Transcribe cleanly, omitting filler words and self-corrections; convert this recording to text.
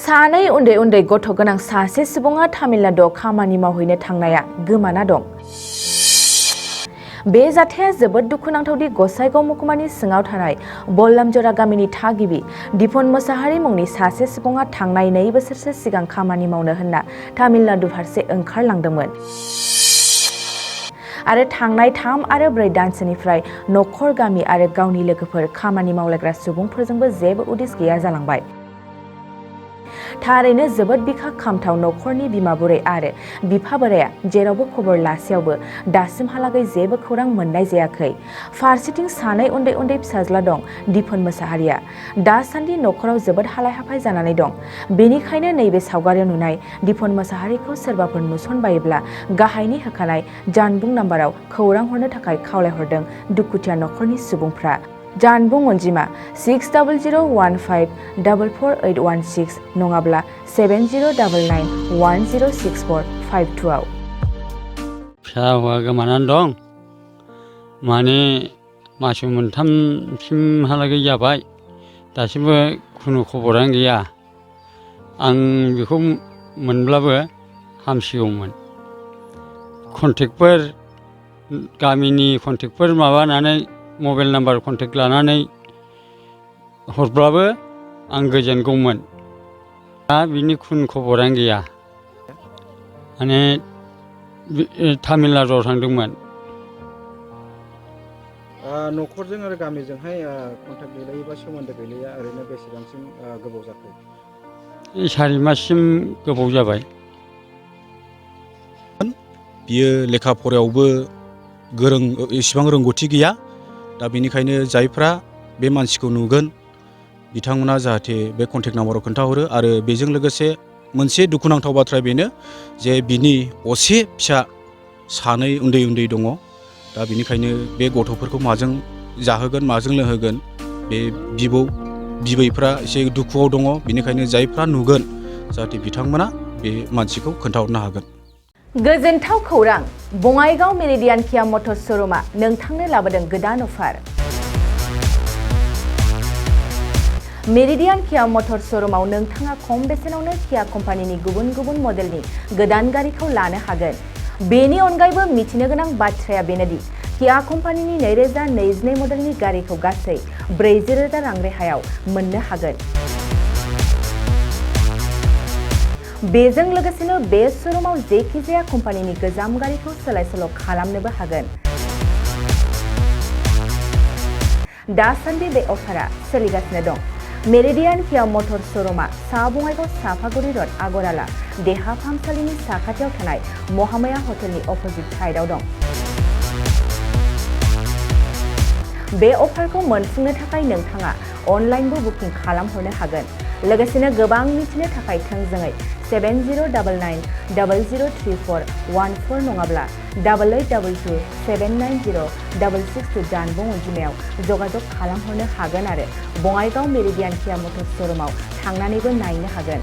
सानै उन्दै उन्दै गथ' गोनां सासे सुबुङा तामिलनाडुआव खामानि मावहैनो थांनाया गोमाना दं। बे जाथाया जोबोद दुखुनांथावदि गसाइगाव महकुमानि सिङाव थानाय बल्लामजरा गामिनि थागिबि दिपन मोसाहारि मुंनि सासे सुबुङा थांनाय 2 बोसोरसो सिगां खामानि मावनो होनना तामिलनाडु फारसे ओंखारलांदोंमोन। आरो थांनाय 3 आरो 4 दानसोनिफ्राय नखर गामि आरो गावनि लोगोफोर खामानि मावलायग्रा सुबुंफोरजोंबो जेबो उदिस गैया जालांबाय। थारैनो जोबोद बिखा खामथाव नखरनि बिमा बुरै आरो बिफा बोराया जेरावबो खबर लासेयावबो दासिमहालागै जेबो खौरां मोननाय जायाखै। फारसेथिं सानै उन्दै उन्दै फिसाज्ला दं दिपन मोसाहारिया। दासान्दि नखराव जोबोद हालाय-हाफाय जानानै दं। बेनिखायनो नैबे सावगारियाव नुनाय दिपन मोसाहारिखौ सोरबाफोर नुसनबायोब्ला गाहायनि होखानाय जानबुं नाम्बाराव खौरां हरनो थाखाय खावलायहरदों दुखुथिया नखरनि सुबुंफ्रा। जानबुं अनजिमा 6015444816 नङाब्ला 7099106452 आव। फिसा हौवा गोमानानै दं। माने मास मोनथामसिमहालागै जाबाय। दासिमबो खुनु खबरानो गैया। आं बेखौ मोनब्लाबो हामसिगौमोन। कन्टेक्टफोर गामिनि कन्टेक्टफोर माबानानै मबाइल नाम्बार कन्टेक्ट लानानै हरब्लाबो आं गोजोनगौमोन। दा बिनि खुनु खबरानो गैया। माने तामिलनाडुआव थांदोंमोन। न'खरजों आरो गामिजोंहाय कन्टेक्ट गैलायोबा सोमोन्दो गैलाया ओरैनो बेसेबांसिम गोबाव जाखो? 4 माससिम गोबाव जाबाय। बियो लेखा फरायावबो गोरों एसेबां रोंगौथि गैया। दा बेनिखायनो जायफ्रा बे मानसिखौ नुगोन बिथांमोना जाहाथे बे कन्टेक्ट नाम्बाराव खोन्थाहरो। आरो बेजों लोगोसे मोनसे दुखुनांथाव बाथ्रा बेनो जे बिनि असे फिसा सानै उन्दै उन्दै दङ। दा बेनिखायनो बे गथ'फोरखौ माजों जाहोगोन माजों लोंहोगोन बे बिबौ बिबैफ्रा एसे दुखुआव दङ। बेनिखायनो जायफ्रा नुगोन जाहाथे बिथांमोना बे मानसिखौ खोन्थाहरनो हागोन। गोजोनथाव खौरां, बङाइगाव मेरिडियान किया मटर्स श'रुमआ नोंथांनो लाबोदों गोदान अफार। मेरिडियान किया मटर्स श'रुमआव नोंथाङा खम बेसेनावनो किया कम्पानिनि गुबुन गुबुन मडेलनि गोदान गारिखौ लानो हागोन। बेनि अनगायैबो मिथिनो गोनां बाथ्राया बेनोदि किया कम्पानिनि 2022 मडेलनि गारिखौ गासै 40,000 रां रेहायाव मोननो हागोन। बेजों लोगोसेनो बे श'रुमाव जेखिजाया कम्पानिनि गोजाम गारिखौ सोलाय-सोल' खालामनोबो हागोन। दासान्दि बे अफारा सोलिगासिनो दं। मेरिडियान किया मटर्स श'रुमआ सा बङाइगाव साफागुरि र'ड आगराला देहा फाहामसालिनि साखाथियाव थानाय महामाया हटेलनि अपोजिट साइडआव दं। बे अफारखौ मोनफुंनो थाखाय नोंथाङा अनलाइनबो बुकिं खालामहरनो हागोन। लोगोसेनो गोबां मिथिनो थाखाय थोंजोङै 7099003414 नङाब्ला 8822790662 जानबुं अनजिमायाव जगाजग खालामहरनो हागोन आरो बङाइगाव मेरिडियान किया मटर्स श'रुमआव थांनानैबो नायनो हागोन।